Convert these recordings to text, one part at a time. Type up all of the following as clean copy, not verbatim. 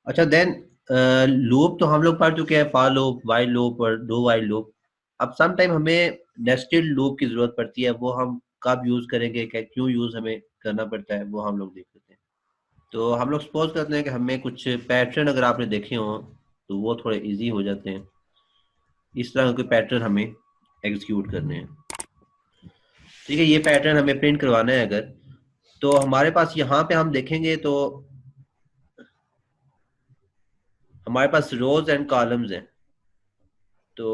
अच्छा then loop तो हम लोग पढ़ चुके हैं, फॉर लूप, व्हाइल लूप और डू व्हाइल लूप। अब सम टाइम हमें नेस्टेड लूप की जरूरत पड़ती है, वो हम कब यूज करेंगे, क्या क्यों यूज हमें करना पड़ता है, वो हम लोग देख लेते हैं। तो हम लोग सपोज करते हैं कि हमें कुछ पैटर्न अगर आपने देखे हो तो वो थोड़े इजी हो जाते हैं। इस तरह के पैटर्न हमें एग्जीक्यूट करने हैं। ठीक है, ये पैटर्न हमें प्रिंट करवाना है अगर, तो हमारे पास यहाँ पे हम देखेंगे तो हमारे पास रोज एंड कॉलम्स हैं। तो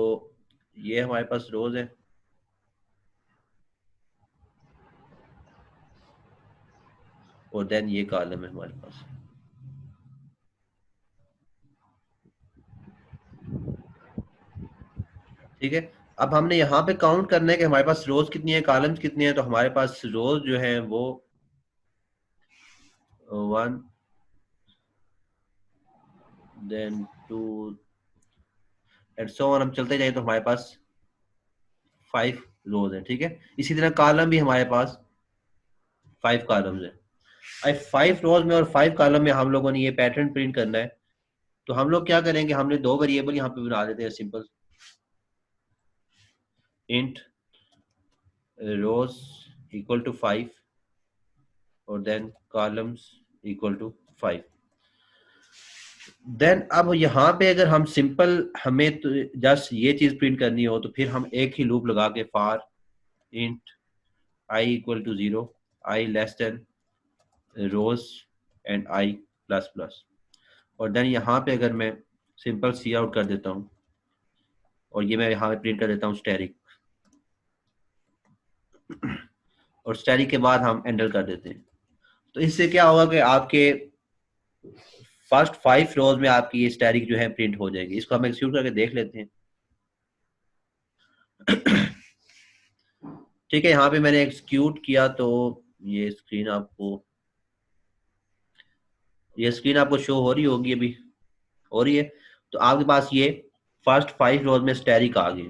ये हमारे पास रोज है और देन ये कॉलम है हमारे पास। ठीक है, अब हमने यहाँ पे काउंट करना है कि हमारे पास रोज कितनी है, कॉलम्स कितनी है। तो हमारे पास रोज जो है वो 1, देन 2 एंड सो ऑन, हम चलते जाए तो हमारे पास 5 रोज है। ठीक है, इसी तरह कॉलम भी हमारे पास 5 कॉलम्स है। अब 5 रोज में और 5 कॉलम में हम लोगों ने ये पैटर्न प्रिंट करना है। तो हम लोग क्या करेंगे, हमने दो वेरिएबल यहाँ पे बना देते हैं simple, int rows equal to 5 और then columns equal to 5। Then अब यहाँ पे अगर हम सिंपल, हमें तो जस्ट ये चीज प्रिंट करनी हो तो फिर हम एक ही लूप लगा के for int i equal to 0, i less than rows and i plus plus. और देन यहाँ पे अगर मैं सिंपल सी आउट कर देता हूँ और ये मैं यहाँ पे प्रिंट कर देता हूँ स्टैटिक, और स्टैटिक के बाद हम एंटर कर देते हैं। तो इससे क्या होगा कि आपके फर्स्ट 5 रोज में आपकी ये स्टैटिक जो है प्रिंट हो जाएगी। इसको हम एक्सिक्यूट करके देख लेते हैं। ठीक है, यहाँ पे मैंने एक्सिक्यूट किया तो ये स्क्रीन आपको ये स्क्रीन आपको शो हो रही होगी, अभी हो रही है। तो आपके पास ये फर्स्ट 5 रोज में स्टैटिक आ गए।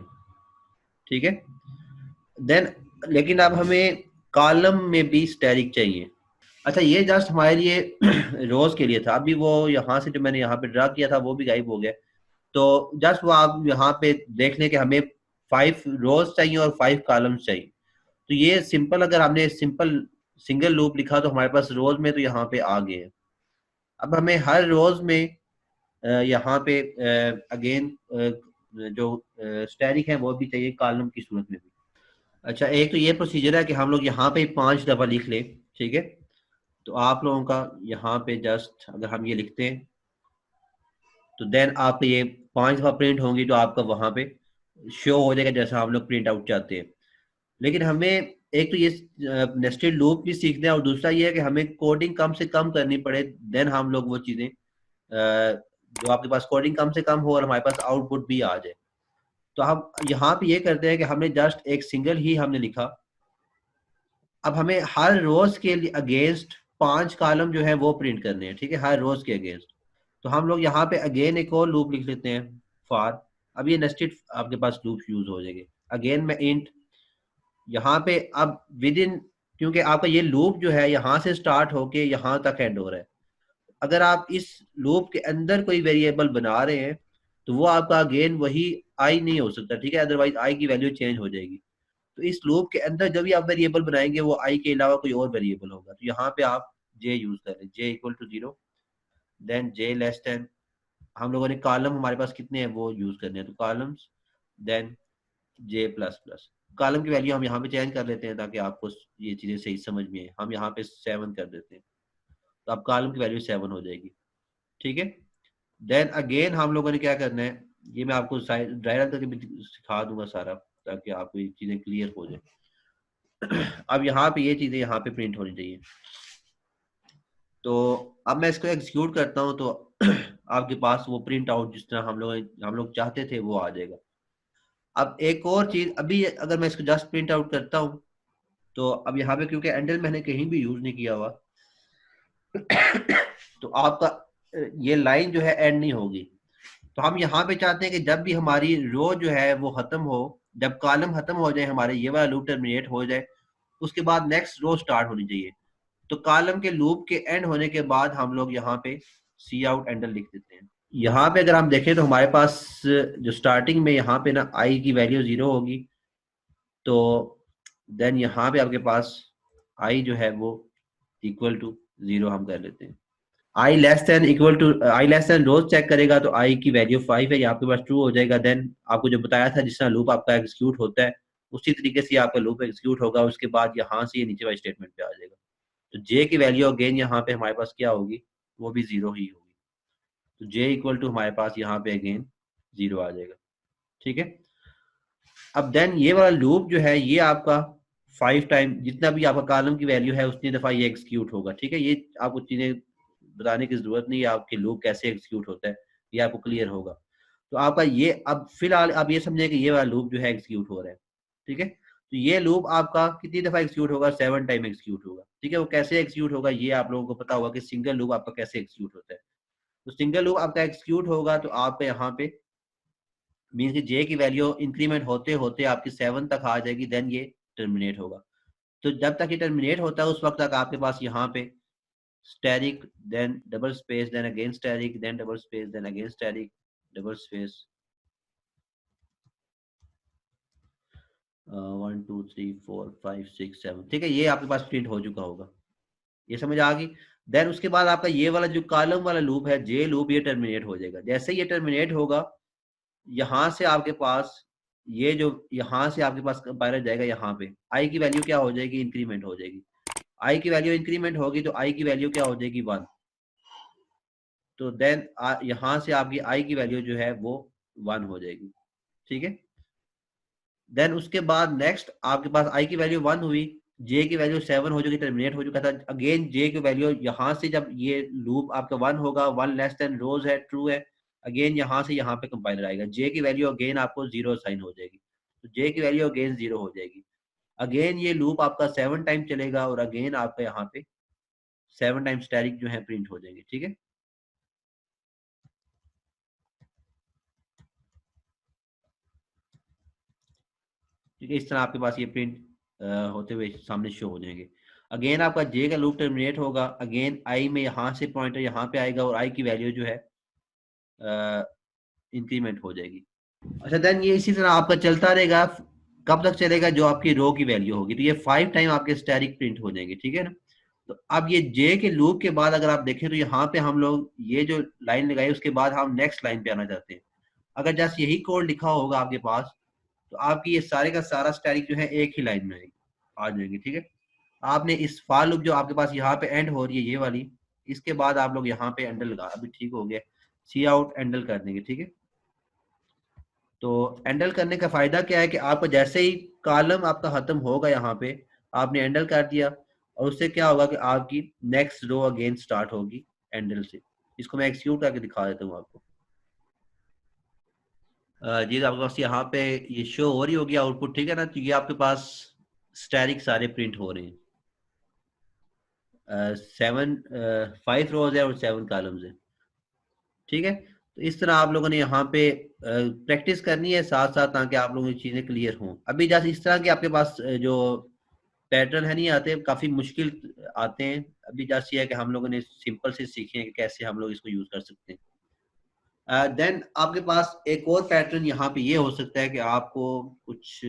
ठीक है, देन लेकिन अब हमें कॉलम में भी स्टैटिक चाहिए। अच्छा, ये जस्ट हमारे लिए रोज के लिए था। अभी वो यहाँ से जो मैंने यहाँ पे ड्रा किया था वो भी गायब हो गया। तो जस्ट वो आप यहाँ पे देख लें कि हमें 5 रोज चाहिए और 5 कॉलम्स चाहिए। तो ये सिंपल, अगर हमने सिंपल सिंगल लूप लिखा तो हमारे पास रोज में तो यहाँ पे आ गए हैं। अब हमें हर रोज में यहाँ पे अगेन जो स्टैटिक है वो भी चाहिए कॉलम की सूरत में भी। अच्छा, एक तो ये प्रोसीजर है कि हम लोग यहाँ पे 5 दफा लिख लें। ठीक है, तो आप लोगों का यहाँ पे जस्ट अगर हम ये लिखते हैं तो देन आप ये 5 दफा प्रिंट होंगी तो आपका वहां पे शो हो जाएगा जैसा हम लोग प्रिंट आउट चाहते हैं। लेकिन हमें एक तो ये नेस्टेड लूप भी सीखना है और दूसरा ये है कि हमें कोडिंग कम से कम करनी पड़े। देन हम लोग वो चीजें जो आपके पास कोडिंग कम से कम हो और हमारे पास आउटपुट भी आ जाए। तो हम यहाँ पे ये करते हैं कि हमने जस्ट एक सिंगल ही हमने लिखा। अब हमें हर रोज के लिए अगेंस्ट 5 कॉलम जो है वो प्रिंट करने हैं। ठीक है, हर रोज के अगेंस्ट। तो हम लोग यहाँ पे अगेन एक और लूप लिख लेते हैं फॉर। अब ये नेस्टेड आपके पास लूप यूज हो जाएंगे। अगेन मैं इंट यहाँ पे अब विद इन, क्योंकि आपका ये लूप जो है यहाँ से स्टार्ट होके यहाँ तक एंड हो रहा है। अगर आप इस लूप के अंदर कोई वेरिएबल बना रहे हैं तो वो आपका अगेन वही आई नहीं हो सकता। ठीक है, अदरवाइज आई की वैल्यू चेंज हो जाएगी। तो इस लूप के अंदर जब भी आप वेरिएबल बनाएंगे वो आई के अलावा कोई और वेरिएबल होगा। तो यहाँ पे आप जे यूज करें, J equal to 0, then J less than, हम लोगों ने कॉलम हमारे पास कितने हैं वो यूज करने हैं, तो कॉलम्स, देन जे प्लस प्लस। कॉलम की वैल्यू हम यहाँ पे चेंज कर लेते हैं ताकि आपको ये चीजें सही समझ में आए। हम यहाँ पे 7 कर देते हैं तो अब कॉलम की वैल्यू 7 हो जाएगी। ठीक है, देन अगेन हम लोगों ने क्या करना है, ये मैं आपको ड्राई रन करके भी सिखा दूंगा सारा, ताकि आपको ये चीजें क्लियर हो जाए। अब यहाँ पे ये चीजें यहाँ पे प्रिंट होनी चाहिए। तो अब मैं इसको एग्जीक्यूट करता हूँ तो आपके पास वो प्रिंट आउट जिस तरह हम लोग चाहते थे वो आ जाएगा। अब एक और चीज, अभी अगर मैं इसको जस्ट प्रिंट आउट करता हूँ तो अब यहाँ पे क्योंकि एंडल मैंने कहीं भी यूज नहीं किया हुआ तो आपका ये लाइन जो है एंड नहीं होगी। तो हम यहाँ पे चाहते हैं कि जब भी हमारी रो जो है वो खत्म हो, जब कॉलम खत्म हो जाए, हमारे ये वाला लूप टर्मिनेट हो जाए, उसके बाद नेक्स्ट रो स्टार्ट होनी चाहिए। तो कॉलम के लूप के एंड होने के बाद हम लोग यहाँ पे सी आउट एंडल लिख देते हैं। यहाँ पे अगर हम देखें तो हमारे पास जो स्टार्टिंग में यहाँ पे ना आई की वैल्यू 0 होगी, तो देन यहाँ पे आपके पास आई जो है वो इक्वल टू 0 हम कर लेते हैं। I less than equal to I less than rows check करेगा तो आई की वैल्यू 5 है, ये आपके पास ट्रू हो जाएगा। देन आपको जो बताया था जिस तरह लूप आपका एग्जीक्यूट होता है उसी तरीके से आपका लूप एग्जीक्यूट होगा। उसके बाद यहाँ से ये नीचे वाले स्टेटमेंट पे आ जाएगा। तो जे की वैल्यू अगेन यहाँ पे हमारे पास क्या होगी, वो भी 0 ही होगी। तो जे इक्वल टू हमारे पास यहाँ पे अगेन 0 आ जाएगा। ठीक है। अब देन ये वाला लूप जो है ये आपका 5 टाइम जितना भी आपका कॉलम की वैल्यू है उतनी दफा ये एग्जीक्यूट होगा। ठीक है, ये आपको चीजें बताने की जरूरत नहीं है, आपके लूप कैसे एग्जीक्यूट होता है ये आपको क्लियर होगा। तो आपका ये अब फिलहाल आप ये समझे कि ये वाला लूप जो है एग्जीक्यूट हो रहा है। ठीक है, तो ये लूप आपका कितनी दफा एग्जीक्यूट होगा, 7 टाइम एग्जीक्यूट होगा। ठीक है, वो कैसे एग्जीक्यूट होगा ये आप लोगों को पता होगा कि सिंगल लूप आपका कैसे एग्जीक्यूट होता है। तो सिंगल लूप आपका एग्जीक्यूट होगा तो आपका यहाँ पे मीन कि जे की वैल्यू इंक्रीमेंट होते होते आपकी 7 तक आ जाएगी, देन ये टर्मिनेट होगा। तो जब तक ये टर्मिनेट होता है उस वक्त तक आपके पास यहाँ पे static then double space then again static then double space then again static double space 1 2 3 4 5 6 7। ठीक है, ये आपके पास प्रिंट हो चुका होगा, ये समझ आ गई। देन उसके बाद आपका ये वाला जो कॉलम वाला लूप है जे लूप, ये टर्मिनेट हो जाएगा। जैसे ये टर्मिनेट होगा यहाँ से आपके पास ये जो यहाँ से आपके पास कंपाइलर जाएगा, यहाँ पे आई की वैल्यू क्या हो जाएगी, इंक्रीमेंट हो जाएगी। आई की वैल्यू इंक्रीमेंट होगी तो आई की वैल्यू क्या हो जाएगी, 1। तो देन यहाँ से आपकी आई की वैल्यू जो है वो 1 हो जाएगी। ठीक है, देन उसके बाद नेक्स्ट आपके पास आई की वैल्यू 1 हुई, जे की वैल्यू 7 हो चुकी, टर्मिनेट हो चुका था। अगेन जे की वैल्यू यहाँ से जब ये लूप आपका 1 होगा, 1 लेस देन रोज है, ट्रू है, अगेन यहाँ से यहाँ पे कंपाइलर आएगा, जे की वैल्यू अगेन आपको 0 साइन हो जाएगी, तो जे की वैल्यू अगेन 0 हो जाएगी। अगेन ये लूप आपका 7 टाइम चलेगा और अगेन आपका यहाँ पे 7 टाइम स्टैटिक जो है प्रिंट हो जाएंगे। ठीक है, ठीक है, इस तरह आपके पास ये प्रिंट होते हुए सामने शो हो जाएंगे। अगेन आपका जे का लूप टर्मिनेट होगा, अगेन आई में यहाँ से पॉइंटर यहाँ पे आएगा और आई की वैल्यू जो है इंक्रीमेंट हो जाएगी। अच्छा, देन ये इसी तरह आपका चलता रहेगा, कब तक चलेगा, जो आपकी रो की वैल्यू होगी। तो ये 5 टाइम आपके स्टैटिक प्रिंट हो जाएंगे। ठीक है ना। तो अब ये जे के लूप के बाद अगर आप देखें तो यहाँ पे हम लोग ये जो लाइन लगाई उसके बाद हम नेक्स्ट लाइन पे आना चाहते हैं। अगर जस्ट यही कोड लिखा होगा आपके पास तो आपकी ये सारे का सारा स्टैटिक जो है एक ही लाइन में आ जाएंगे। ठीक है, आपने इस फॉर लूप जो आपके पास यहाँ पे एंड हो रही है ये वाली, इसके बाद आप लोग यहाँ पे एंडल लगा, अभी ठीक हो गया, सी आउट एंडल कर देंगे। ठीक है, तो एंडल करने का फायदा क्या है कि आपको जैसे ही कॉलम आपका खत्म होगा यहाँ पे आपने एंडल कर दिया, और उससे क्या होगा कि आपकी नेक्स्ट रो अगेन स्टार्ट होगी एंडल से। इसको मैं एक्सिक्यूट करके दिखा देता हूँ आपको। जी तो आपके पास यहाँ पे ये शो हो रही होगी आउटपुट। ठीक है ना, तो ये आपके पास स्टैटिक सारे प्रिंट हो रहे हैं। 5 रोज है और 7 कॉलम्स है। ठीक है, तो इस तरह आप लोगों ने यहाँ पे प्रैक्टिस करनी है साथ साथ, ताकि आप लोगों की चीजें क्लियर हों। अभी जैसे इस तरह के आपके पास जो पैटर्न है नहीं आते, काफी मुश्किल आते हैं। अभी जैसे है कि हम लोगों ने सिंपल से सीखे हैं कि कैसे हम लोग इसको यूज कर सकते हैं। देन आपके पास एक और पैटर्न यहाँ पे ये हो सकता है कि आपको कुछ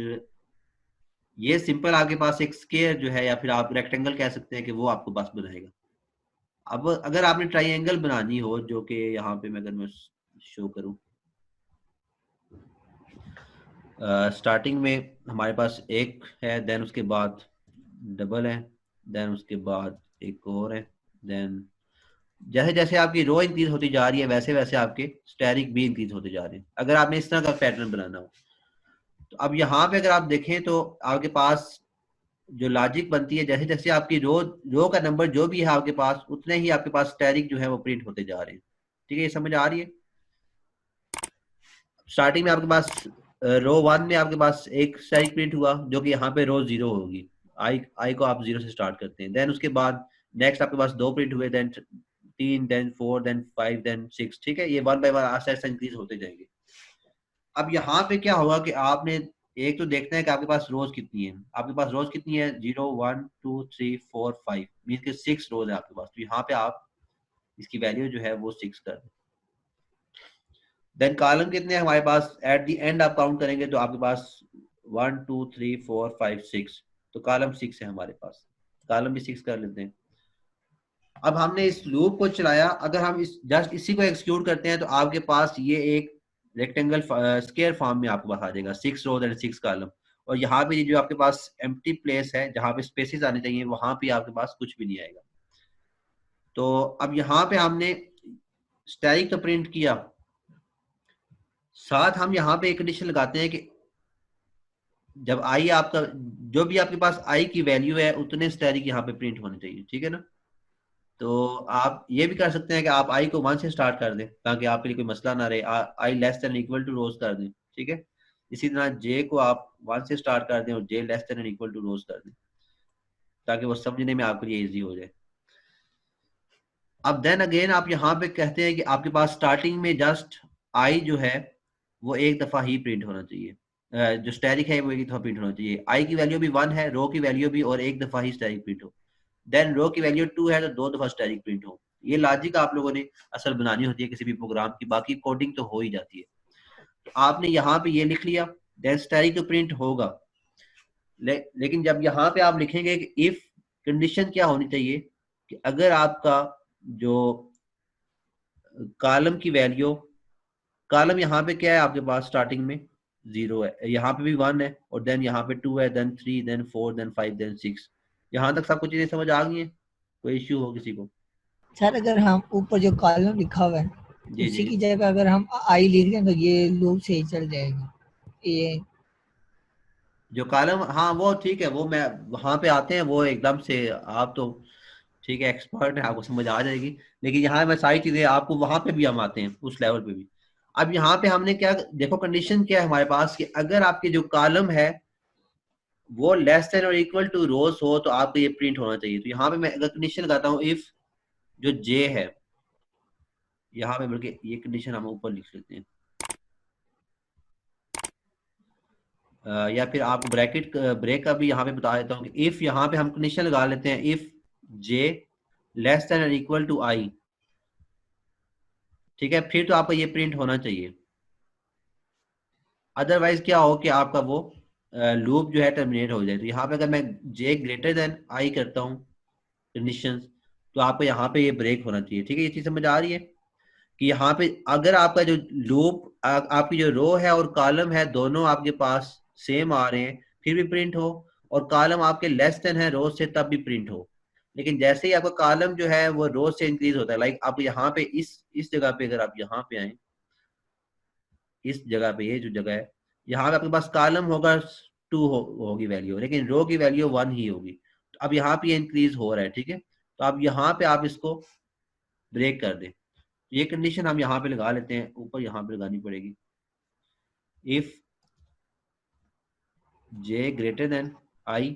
ये सिंपल आपके पास एक स्क्वायर जो है या फिर आप रेक्टेंगल कह सकते हैं कि वो आपको बस बनाएगा। अब अगर आपने ट्राइंगल बनानी हो, जो कि यहाँ पे मैं अगर मैं शो करूं, स्टार्टिंग में हमारे पास एक है, देन उसके बाद डबल है, देन उसके बाद एक और है, देन जैसे जैसे आपकी रो इंक्रीज होती जा रही है वैसे वैसे आपके स्टैटिक भी इंक्रीज होते जा रहे हैं, अगर आपने इस तरह का पैटर्न बनाना हो। तो अब यहाँ पे अगर आप देखें तो आपके पास जो लॉजिक बनती है, जैसे जैसे आपकी रो का नंबर जो भी है आपके पास, उतने ही आपके पास स्टैटिक जो है वो प्रिंट होते जा रहे हैं। ठीक है, ये समझ आ रही है। स्टार्टिंग में आपके पास रो 1 में आपके पास एक स्टैटिक प्रिंट हुआ जो कि यहाँ पे रो 0 होगी, आई आई को आप 0 से स्टार्ट करते हैं। देन उसके बाद नेक्स्ट आपके पास 2 प्रिंट हुए, देन 3, देन 4, देन 5, देन 6। ठीक है, ये 1 बाय 1 आस्ते आस्ते इंक्रीज होते जाएंगे। अब यहाँ पे क्या होगा कि आपने एक तो देखना है कि आपके पास रोज कितनी है। आपके पास रोज कितनी है, 0 1 2 3 4 5, मीन के 6 रोज है आपके पास। तो यहाँ पे आप इसकी वैल्यू जो है वो 6 कर दें। देन कॉलम कितने हैं हमारे पास, एट द एंड आप काउंट करेंगे तो आपके पास 1 2 3 4 5 6, तो कॉलम 6 है हमारे पास, कॉलम भी 6 कर लेते हैं। अब हमने इस लूप को चलाया, अगर हम इस जस्ट इसी को एक्सक्यूट करते हैं तो आपके पास ये एक रेक्टेंगल स्क्वायर फॉर्म में आपको बता देगा 6 रोज एंड 6 कॉलम। और यहाँ पे जो आपके पास एम्प्टी प्लेस है जहाँ पे स्पेसेस आने चाहिए वहां पे आपके पास कुछ भी नहीं आएगा। तो अब यहाँ पे हमने स्टैटिक तो प्रिंट किया, साथ हम यहाँ पे एक कंडीशन लगाते हैं कि जब आई आपका जो भी आपके पास आई की वैल्यू है उतने स्टैटिक यहाँ पे प्रिंट होने चाहिए, ठीक है ना। तो आप ये भी कर सकते हैं कि आप आई को 1 से स्टार्ट कर दें ताकि आपके लिए कोई मसला ना रहे, आई less than equal two rows कर दें, ठीक है। इसी तरह जे को आप 1 से स्टार्ट कर दें और जे less than equal two rows कर दें ताकि वो समझने में आपके लिए इजी हो जाए। अब देन अगेन आप यहाँ पे कहते हैं कि आपके पास स्टार्टिंग में जस्ट आई जो है वो एक दफा ही प्रिंट होना चाहिए, जो स्टैटिक है वो एक दफा प्रिंट होना चाहिए। आई की वैल्यू भी 1 है, रो की वैल्यू भी, और एक दफा ही स्टैटिक प्रिंट हो। देन रो की वैल्यू 2 है तो 2 दफा स्टैटिक प्रिंट हो। ये लॉजिक आप लोगों ने असल बनानी होती है किसी भी प्रोग्राम की, बाकी कोडिंग तो हो ही जाती है। तो आपने यहाँ पे ये लिख लिया, देन स्टैटिक तो प्रिंट होगा। लेकिन जब यहाँ पे आप लिखेंगे कि इफ कंडीशन क्या होनी चाहिए कि अगर आपका जो कॉलम की वैल्यू, कॉलम यहाँ पे क्या है आपके पास स्टार्टिंग में 0 है, यहाँ पे भी 1 है, और देन यहाँ पे 2 है, देन 3, देन 4, देन 5, देन 6। यहाँ तक सबको चीजें समझ आ गई है? कोई इश्यू हो किसी को? सर अगर हम ऊपर जो कॉलम लिखा हुआ है जी उसी जी। की जगह अगर हम आई लिख दें तो ये लूप सही चल जाएगा ये। जो कॉलम, हाँ वो ठीक है, वो मैं वहां पे आते हैं वो एकदम से, आप तो ठीक है एक्सपर्ट है, आपको समझ आ जाएगी। लेकिन यहाँ मैं सारी चीजें आपको वहां पे भी हम आते हैं उस लेवल पे भी। अब यहाँ पे हमने क्या देखो, कंडीशन क्या है हमारे पास कि अगर आपके जो कॉलम है वो लेस देन और इक्वल टू रोज हो तो आपको ये प्रिंट होना चाहिए। तो यहाँ पे मैं अगर कंडीशन लगाता हूँ इफ जो जे है, यहाँ पे बल्कि ये कंडीशन हम ऊपर लिख लेते हैं, या फिर आपको ब्रैकेट ब्रेक का भी यहाँ पे बता देता हूँ कि इफ यहाँ पे हम कंडीशन लगा लेते हैं इफ जे लेस देन और इक्वल टू आई, ठीक है, फिर तो आपको ये प्रिंट होना चाहिए। अदरवाइज क्या हो कि आपका वो लूप जो है टर्मिनेट हो जाए। तो यहाँ पे अगर मैं जे ग्रेटर देन आई करता हूँ कंडीशन, तो आपको यहाँ पे ये ब्रेक होना चाहिए, ठीक है। ये चीज समझ आ रही है कि यहाँ पे अगर आपका जो लूप आपकी जो रो है और कॉलम है दोनों आपके पास सेम आ रहे हैं फिर भी प्रिंट हो, और कॉलम आपके लेस देन है रो से तब भी प्रिंट हो। लेकिन जैसे ही आपका कॉलम जो है वो रो से इंक्रीज होता है, लाइक आप यहाँ पे इस जगह पे अगर आप यहाँ पे आए, इस जगह पे ये जो जगह है यहाँ पे आपके पास कॉलम होगा 2 होगी वैल्यू, लेकिन रो की वैल्यू 1 ही होगी। तो अब यहाँ पे ये इंक्रीज हो रहा है, ठीक है। तो अब यहाँ पे आप इसको ब्रेक कर दें। ये कंडीशन हम यहाँ पे लगा लेते हैं, ऊपर यहाँ पे लगानी पड़ेगी, if j greater than i,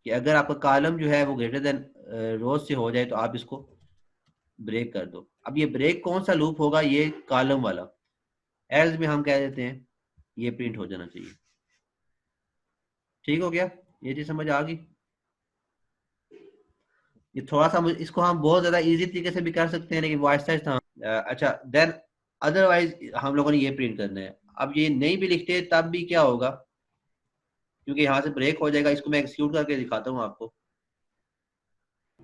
कि अगर आपका कॉलम जो है वो ग्रेटर देन रोज से हो जाए तो आप इसको ब्रेक कर दो। अब ये ब्रेक कौन सा लूप होगा, ये कॉलम वाला, एल्स में हम कह देते हैं ये प्रिंट हो जाना चाहिए। ठीक हो गया, ये चीज समझ आ गई। ये थोड़ा सा इसको हम बहुत ज्यादा इजी तरीके से भी कर सकते हैं लेकिन वो आहिस्ता आहिस्ता अच्छा देन अदरवाइज हम लोगों ने ये प्रिंट करना है। अब ये नहीं भी लिखते तब भी क्या होगा, क्योंकि यहाँ से ब्रेक हो जाएगा, इसको मैं एक्सक्यूट करके दिखाता हूँ आपको।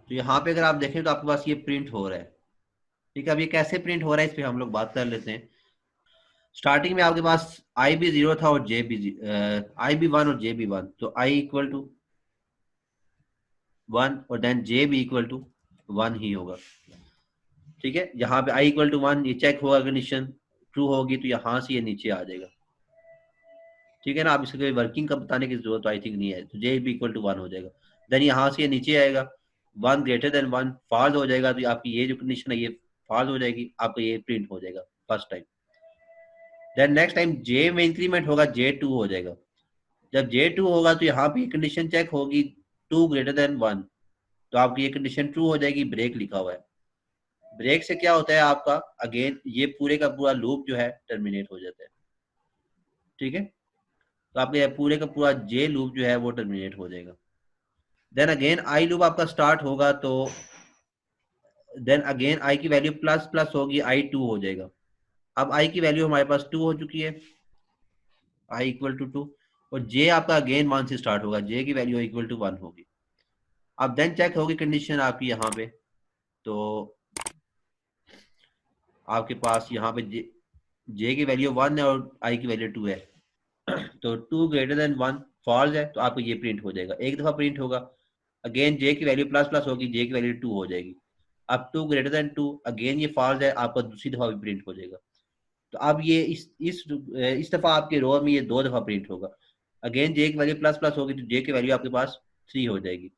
तो यहाँ पे अगर आप देखें तो आपके पास ये प्रिंट हो रहा है, ठीक है। अब ये कैसे प्रिंट हो रहा है इस पर हम लोग बात कर लेते हैं। स्टार्टिंग में आपके पास आई भी 0 था और जे भी आई भी 1 और जे भी 1, तो आई इक्वल टू 1 और देन जे भी इक्वल टू 1 ही होगा, ठीक है। यहाँ पे आई इक्वल टू 1 ये चेक होगा, कंडीशन ट्रू होगी तो यहाँ से ये नीचे आ जाएगा, ठीक है ना। आप इसके कोई वर्किंग का बताने की जरूरत आई थिंक नहीं है, तो जे भी इक्वल टू 1 हो जाएगा। देन यहाँ से ये नीचे आएगा, 1 ग्रेटर देन 1 फॉल्स हो जाएगा, तो आपकी ये जो कंडीशन है ये फॉल्स हो जाएगी, आपको ये प्रिंट हो जाएगा first time. Then next time J में इंक्रीमेंट होगा, जे 2 हो जाएगा। जब जे 2 होगा तो यहाँ पे कंडीशन चेक होगी 2 ग्रेटर देन 1, तो आपकी ये कंडीशन ट्रू हो जाएगी, ब्रेक लिखा हुआ है। ब्रेक से क्या होता है आपका, अगेन ये पूरे का पूरा लूप जो है टर्मिनेट हो जाता है, ठीक है। तो आपके पूरे का पूरा जे लूप जो है वो टर्मिनेट हो जाएगा। देन अगेन आई लूप आपका स्टार्ट होगा, तो देन अगेन आई की वैल्यू प्लस प्लस होगी, आई 2 हो जाएगा। अब आई की वैल्यू हमारे पास 2 हो चुकी है, आई इक्वल टू 2। और जे आपका अगेन 1 से स्टार्ट होगा, जे की वैल्यू इक्वल टू 1 होगी। अब देन चेक होगी कंडीशन आपकी यहाँ पे, तो आपके पास यहाँ पे जे की वैल्यू 1 है और आई की वैल्यू 2 है। तो 2 ग्रेटर देन 1 फॉल्स है, तो आपको ये प्रिंट हो जाएगा, एक दफा प्रिंट होगा। अगेन जे की वैल्यू प्लस प्लस होगी, जे की वैल्यू 2 हो जाएगी। अब 2 ग्रेटर देन 2, अगेन ये फॉल्स है, आपका दूसरी दफा भी प्रिंट हो जाएगा। तो अब ये इस दफा आपके रो में ये 2 दफा प्रिंट होगा। अगेन जे की वैल्यू प्लस प्लस होगी, तो जे की वैल्यू आपके पास 3 हो जाएगी।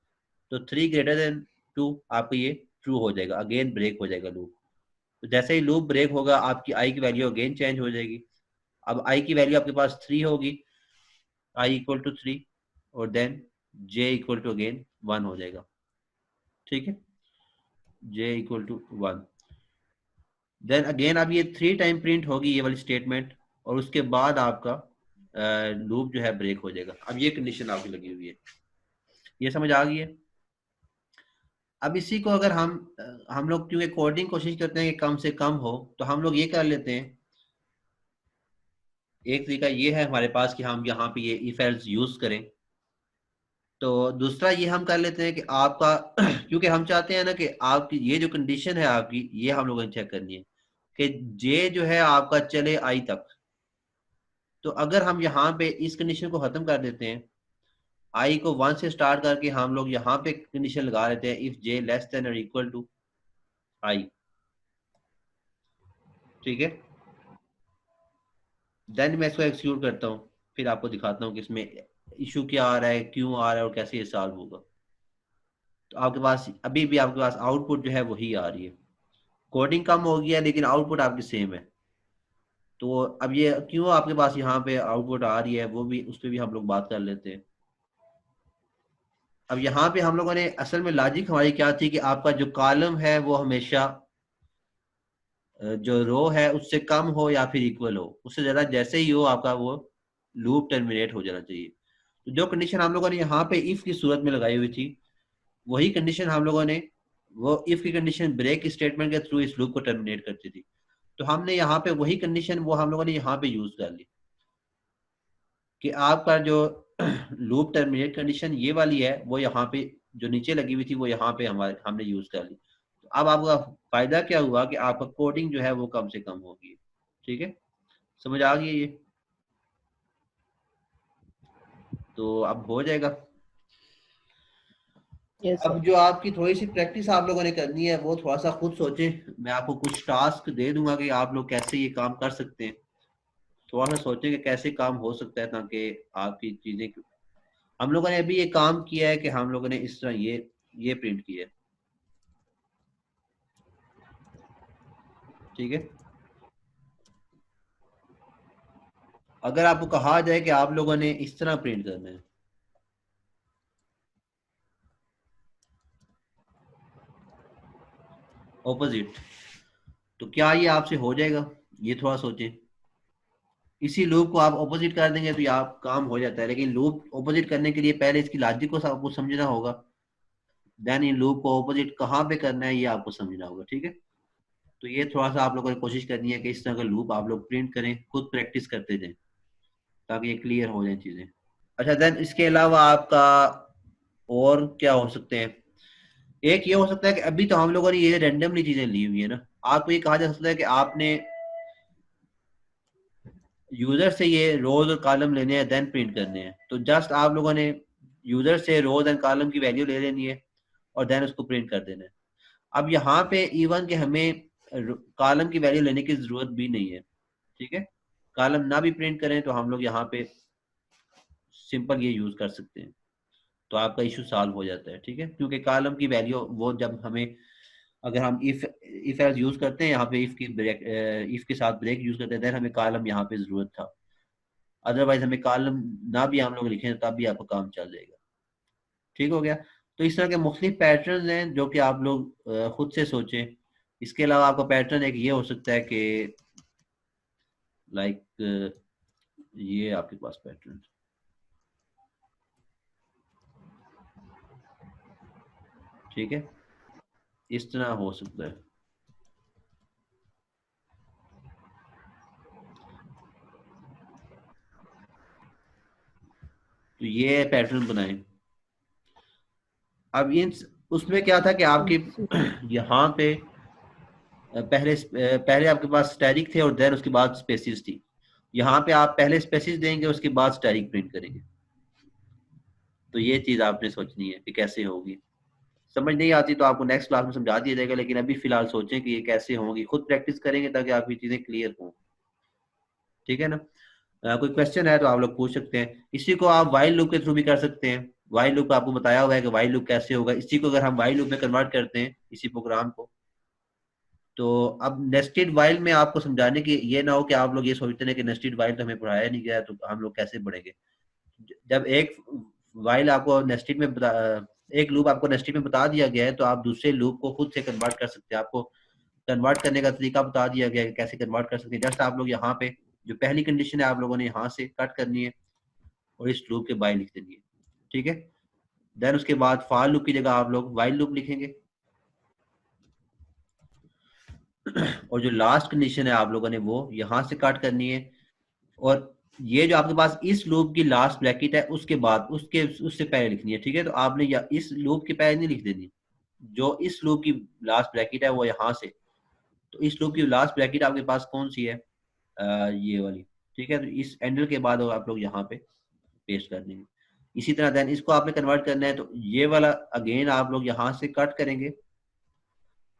तो 3 ग्रेटर देन 2 आपको ये ट्रू हो जाएगा, अगेन ब्रेक हो जाएगा लूप। तो जैसे ही लूप ब्रेक होगा, आपकी आई की वैल्यू अगेन चेंज हो जाएगी। अब आई की वैल्यू आपके पास 3 होगी, आई इक्वल टू 3, और then j equal to again 1 हो जाएगा। ठीक है, j equal to 1। Then again अब ये 3 टाइम प्रिंट होगी ये वाली स्टेटमेंट, और उसके बाद आपका लूप जो है ब्रेक हो जाएगा। अब ये कंडीशन आपकी लगी हुई है, ये समझ आ गई है। अब इसी को अगर हम लोग क्योंकि कोडिंग कोशिश करते हैं कि कम से कम हो, तो हम लोग ये कर लेते हैं। एक तरीका ये है हमारे पास कि हम यहाँ पे ये इफ एल्स यूज करें। तो दूसरा ये हम कर लेते हैं कि आपका क्योंकि हम चाहते हैं ना कि आपकी ये जो कंडीशन है आपकी, ये हम लोगों ने चेक करनी है कि जे जो है आपका चले आई तक। तो अगर हम यहाँ पे इस कंडीशन को खत्म कर देते हैं, आई को 1 से स्टार्ट करके हम लोग यहाँ पे कंडीशन लगा लेते हैं, इफ जे लेस देन और इक्वल टू आई। ठीक है, देन मैं इसको एक्सिक्यूट करता हूँ, फिर आपको दिखाता हूँ कि इसमें इशू क्या आ रहा है, क्यों आ रहा है, और कैसे ये सॉल्व होगा। तो आपके पास अभी भी आपके पास आउटपुट जो है वही आ रही है, कोडिंग कम हो गया लेकिन आउटपुट आपकी सेम है। तो अब ये क्यों आपके पास यहाँ पे आउटपुट आ रही है, वो भी उस पर भी हम लोग बात कर लेते हैं। अब यहाँ पे हम लोगों ने असल में लॉजिक हमारी क्या थी कि आपका जो कॉलम है वो हमेशा जो रो है उससे कम हो या फिर इक्वल हो, उससे ज्यादा जैसे ही हो आपका वो लूप टर्मिनेट हो जाना चाहिए। तो जो कंडीशन हम लोगों ने यहाँ पे इफ की सूरत में लगाई हुई थी, वही कंडीशन हम लोगों ने, वो इफ की कंडीशन ब्रेक स्टेटमेंट के थ्रू इस लूप को टर्मिनेट करती थी। तो हमने यहाँ पे वही कंडीशन वो हम लोगों ने यहाँ पे यूज कर ली कि आपका जो लूप टर्मिनेट कंडीशन ये वाली है, वो यहाँ पे जो नीचे लगी हुई थी वो यहाँ पे हमारे हमने यूज कर ली। तो अब आपका फायदा क्या हुआ कि आपका कोडिंग जो है वो कम से कम होगी। ठीक है, समझ आ गई ये, तो अब हो जाएगा। यस अब सर। जो आपकी थोड़ी सी प्रैक्टिस आप लोगों ने करनी है, वो थोड़ा सा खुद सोचें। मैं आपको कुछ टास्क दे दूंगा कि आप लोग कैसे ये काम कर सकते हैं। थोड़ा सा सोचें कि कैसे काम हो सकता है, ताकि आपकी चीजें, हम लोगों ने अभी ये काम किया है कि हम लोगों ने इस तरह ये प्रिंट किया है। ठीक है, अगर आपको कहा जाए कि आप लोगों ने इस तरह प्रिंट करना है, ऑपोजिट, तो क्या ये आपसे हो जाएगा? ये थोड़ा सोचें। इसी लूप को आप ऑपोजिट कर देंगे तो ये आप काम हो जाता है, लेकिन लूप ऑपोजिट करने के लिए पहले इसकी लॉजिक को आपको समझना होगा। देन इन लूप को ऑपोजिट कहाँ पे करना है ये आपको समझना होगा। ठीक है, तो ये थोड़ा सा आप लोगों ने कोशिश करनी है कि इस तरह का लूप आप लोग प्रिंट करें, खुद प्रैक्टिस करते जाएं, ताकि ये क्लियर हो जाए चीजें। अच्छा, देन इसके अलावा आपका और क्या हो सकते हैं? एक ये हो सकता है कि अभी तो हम लोगों ने ये रेंडमली चीजें ली हुई है ना, आपको ये कहा जा सकता है कि आपने यूजर से ये रोज और कॉलम लेने हैं, देन प्रिंट करने हैं। तो जस्ट आप लोगों ने यूजर से रोज एंड कॉलम की वैल्यू ले लेनी है और देन उसको प्रिंट कर देना है। अब यहाँ पे इवन के हमें कॉलम की वैल्यू लेने की जरूरत भी नहीं है। ठीक है, कॉलम ना भी प्रिंट करें तो हम लोग यहाँ पे सिंपल ये यूज कर सकते हैं, तो आपका इशू सॉल्व हो जाता है। ठीक है, क्योंकि कॉलम की वैल्यू वो जब हमें, अगर हम इफ एज यूज करते हैं यहाँ पे, इफ की ब्रेक, इफ के साथ ब्रेक यूज करते हैं, देन हमें कॉलम यहाँ पे जरूरत था। अदरवाइज हमें कॉलम ना भी हम लोग लिखें तब भी आपका काम चल जाएगा। ठीक हो गया। तो इस तरह के मुख्तलिफ पैटर्न हैं जो कि आप लोग खुद से सोचें। इसके अलावा आपका पैटर्न एक ये हो सकता है कि लाइक ये आपके पास पैटर्न, ठीक है, इस तरह हो सकता है। तो ये पैटर्न बनाए। अब इन उसमें क्या था कि आपके यहाँ पे पहले आपके पास स्टैटिक थे और देन उसके बाद स्पेसिस थी। यहाँ पे आप पहले स्पेसिस देंगे उसके बाद स्टैटिक प्रिंट करेंगे। तो ये चीज आपने सोचनी है कि कैसे होगी। समझ नहीं आती तो आपको नेक्स्ट क्लास में समझा दिया जाएगा, लेकिन अभी फिलहाल सोचें कि ये कैसे होगी, खुद प्रैक्टिस करेंगे ताकि आपकी चीजें क्लियर हों। ठीक है ना। कोई क्वेश्चन है तो आप लोग पूछ सकते हैं। इसी को आप वाइल लूप के थ्रू भी कर सकते हैं। वाइल लूप आपको बताया हुआ है कि वाइल लूप कैसे होगा। इसी को अगर हम वाइल लूप में कन्वर्ट करते हैं इसी प्रोग्राम को, तो अब नेस्टेड वाइल में आपको समझाने की ये ना हो कि आप लोग ये सोचते हैं कि नेस्टेड वाइल तो हमें पढ़ाया नहीं गया है तो हम लोग कैसे पढ़ेंगे। जब एक वाइल आपको नेस्टेड में एक लूप आपको नेस्टेड में बता दिया गया है तो आप दूसरे लूप को खुद से कन्वर्ट कर सकते हैं। आपको कन्वर्ट करने का तरीका बता दिया गया है कैसे कन्वर्ट कर सकते हैं। जस्ट आप लोग यहाँ पे जो पहली कंडीशन है आप लोगों ने यहाँ से कट करनी है और इस लूप के बाय लिख देनी है। ठीक है। देन उसके बाद फॉर लूप की जगह आप लोग वाइल लूप लिखेंगे। और जो लास्ट कंडीशन है आप लोगों ने वो यहाँ से काट करनी है। और ये जो आपके पास इस लूप की लास्ट ब्रैकेट है उसके बाद उसके उससे पहले लिखनी है। ठीक है। तो आपने या इस लूप के पहले नहीं लिख देनी। जो इस लूप की लास्ट ब्रैकेट है वो यहाँ से, तो इस लूप की लास्ट ब्रैकेट आपके पास कौन सी है, ये वाली। ठीक है। तो इस एंडल के बाद आप लोग यहाँ पे पेस्ट कर देंगे। इसी तरह देन इसको आपने कन्वर्ट करना है तो ये वाला अगेन आप लोग यहाँ से कट करेंगे।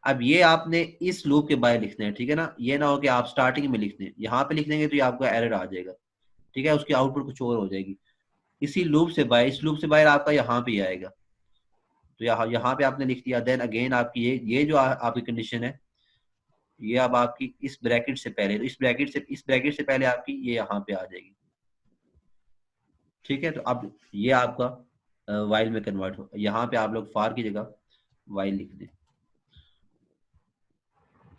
अब ये आपने इस लूप के बाहर लिखना है। ठीक है ना। ये ना हो कि आप स्टार्टिंग में लिख दें, यहाँ पे लिख देंगे तो ये आपको एरर आ जाएगा। ठीक है। उसकी आउटपुट कुछ और हो जाएगी। इसी लूप से बाहर, इस लूप से बाहर आपका यहाँ पे ही आएगा। तो यहाँ पे आपने लिख दिया। देन अगेन आपकी ये जो आपकी कंडीशन है ये अब आपकी इस ब्रैकेट से पहले, तो इस ब्रैकेट से पहले आपकी ये यहाँ पे आ जाएगी। ठीक है। तो अब ये आपका वाइल में कन्वर्ट हो। यहाँ पे आप लोग फार की जगह वाइल लिख दें।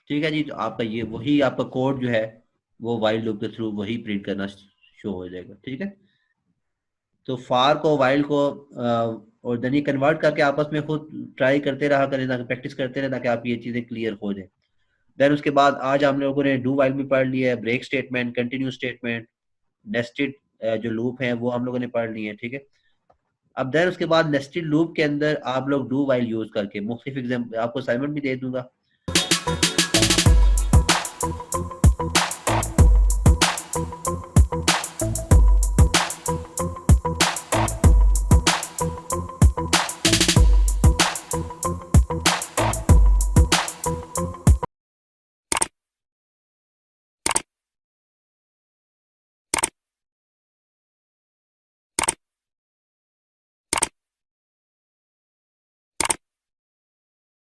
ठीक है जी। तो आपका ये वही आपका कोड जो है वो वाइल लूप के थ्रू वही प्रिंट करना शो हो जाएगा। ठीक है। तो फार को वाइल को और देन ये कन्वर्ट करके आपस में खुद ट्राई करते रहा करें, ताकि प्रैक्टिस करते रहे ताकि आपकी ये चीज़ें क्लियर हो जाए। देन उसके बाद आज हम लोगों ने डू वाइल भी पढ़ लिया है, break statement, continue statement, nested जो लूप है वो हम लोगों ने पढ़ लिए हैं। ठीक है। अब देन उसके बाद नेस्टेड लूप के अंदर आप लोग डू वाइल यूज करके मुख्तलिफ एग्जाम्पल आपको असाइनमेंट भी दे दूंगा।